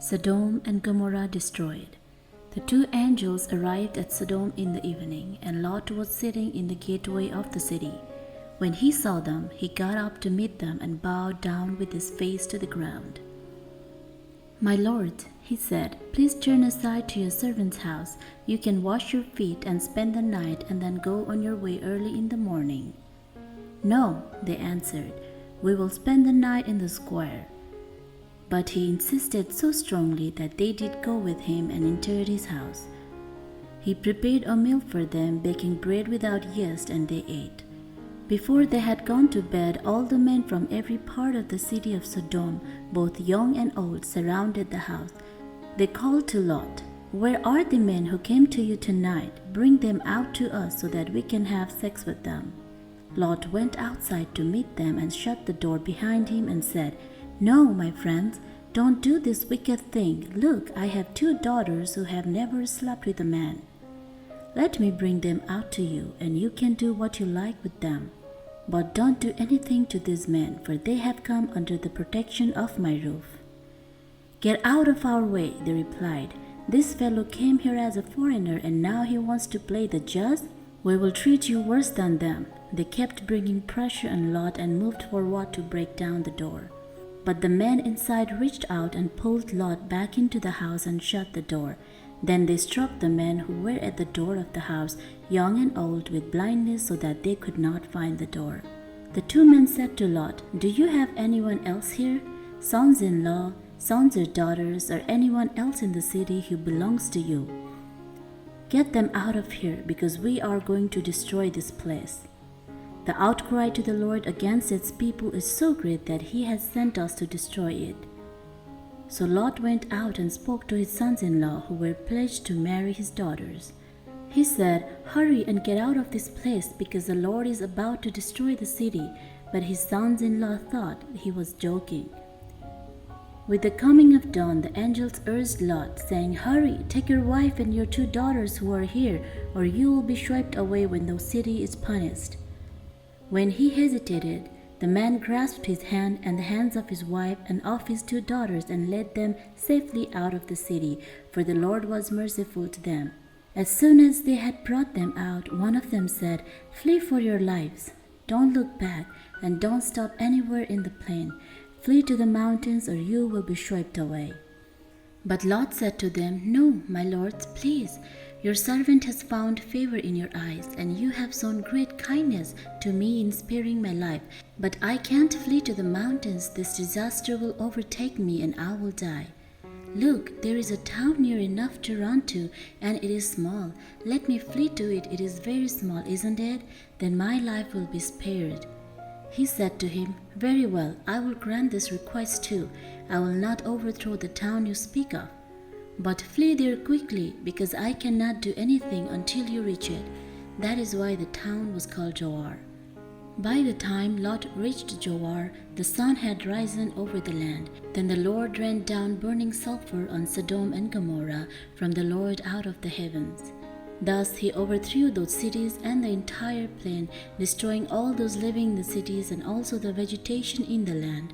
Sodom and Gomorrah destroyed. The two angels arrived at Sodom in the evening, and Lot was sitting in the gateway of the city. When he saw them, he got up to meet them and bowed down with his face to the ground. "My lord," he said, "please turn aside to your servant's house. You can wash your feet and spend the night and then go on your way early in the morning." "No," they answered, "we will spend the night in the square." But he insisted so strongly that they did go with him and entered his house. He prepared a meal for them, baking bread without yeast, and they ate. Before they had gone to bed, all the men from every part of the city of Sodom, both young and old, surrounded the house. They called to Lot, "Where are the men who came to you tonight? Bring them out to us so that we can have sex with them." Lot went outside to meet them and shut the door behind him and said, "No, my friends, don't do this wicked thing. Look, I have two daughters who have never slept with a man. Let me bring them out to you, and you can do what you like with them. But don't do anything to these men, for they have come under the protection of my roof." "Get out of our way," they replied. "This fellow came here as a foreigner, and now he wants to play the judge. We will treat you worse than them." They kept bringing pressure on Lot and moved forward to break down the door. But the men inside reached out and pulled Lot back into the house and shut the door. Then they struck the men who were at the door of the house, young and old, with blindness so that they could not find the door. The two men said to Lot, "Do you have anyone else here? Sons-in-law, sons or daughters, or anyone else in the city who belongs to you? Get them out of here, because we are going to destroy this place. The outcry to the Lord against its people is so great that he has sent us to destroy it." So Lot went out and spoke to his sons-in-law who were pledged to marry his daughters. He said, "Hurry and get out of this place, because the Lord is about to destroy the city." But his sons-in-law thought he was joking. With the coming of dawn, the angels urged Lot, saying, "Hurry, take your wife and your two daughters who are here, or you will be swept away when the city is punished." When he hesitated, the man grasped his hand and the hands of his wife and of his two daughters and led them safely out of the city, for the Lord was merciful to them. As soon as they had brought them out, one of them said, "Flee for your lives. Don't look back, and don't stop anywhere in the plain. Flee to the mountains, or you will be swept away." But Lot said to them, "No, my lords, please. Your servant has found favor in your eyes, and you have shown great kindness to me in sparing my life. But I can't flee to the mountains. This disaster will overtake me, and I will die. Look, there is a town near enough to run to, and it is small. Let me flee to it. It is very small, isn't it? Then my life will be spared." He said to him, "Very well, I will grant this request too. I will not overthrow the town you speak of. But flee there quickly, because I cannot do anything until you reach it." That is why the town was called Zoar. By the time Lot reached Zoar, the sun had risen over the land. Then the Lord rained down burning sulfur on Sodom and Gomorrah from the Lord out of the heavens. Thus he overthrew those cities and the entire plain, destroying all those living in the cities and also the vegetation in the land.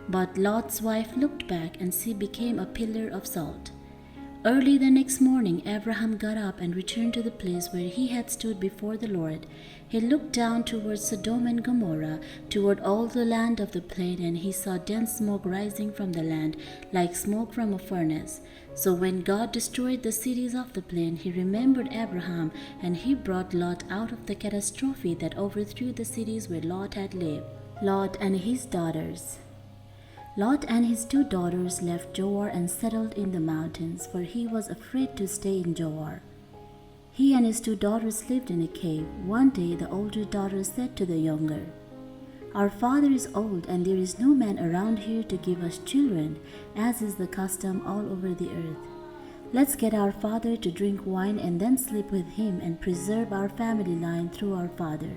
But Lot's wife looked back, and she became a pillar of salt. Early the next morning, Abraham got up and returned to the place where he had stood before the Lord. He looked down toward Sodom and Gomorrah, toward all the land of the plain, and he saw dense smoke rising from the land, like smoke from a furnace. So when God destroyed the cities of the plain, he remembered Abraham, and he brought Lot out of the catastrophe that overthrew the cities where Lot had lived. Lot and his daughters. Lot and his two daughters left Zoar and settled in the mountains, for he was afraid to stay in Zoar. He and his two daughters lived in a cave. One day the older daughter said to the younger, "Our father is old, and there is no man around here to give us children, as is the custom all over the earth. Let's get our father to drink wine and then sleep with him and preserve our family line through our father."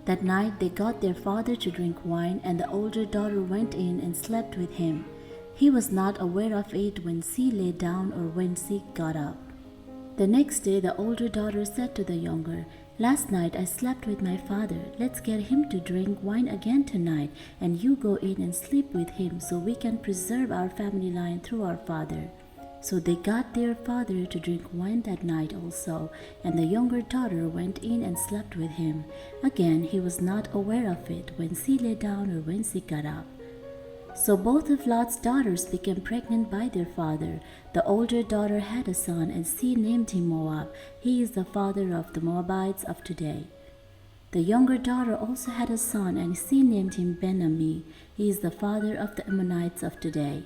That night they got their father to drink wine, and the older daughter went in and slept with him. He was not aware of it when she lay down or when she got up. The next day the older daughter said to the younger, Last night I slept with my father. Let's get him to drink wine again tonight, and you go in and sleep with him so we can preserve our family line through our father." So they got their father to drink wine that night also, and the younger daughter went in and slept with him. Again, he was not aware of it when she lay down or when she got up. So both of Lot's daughters became pregnant by their father. The older daughter had a son, and she named him Moab. He is the father of the Moabites of today. The younger daughter also had a son, and she named him Ben-Ammi. He is the father of the Ammonites of today.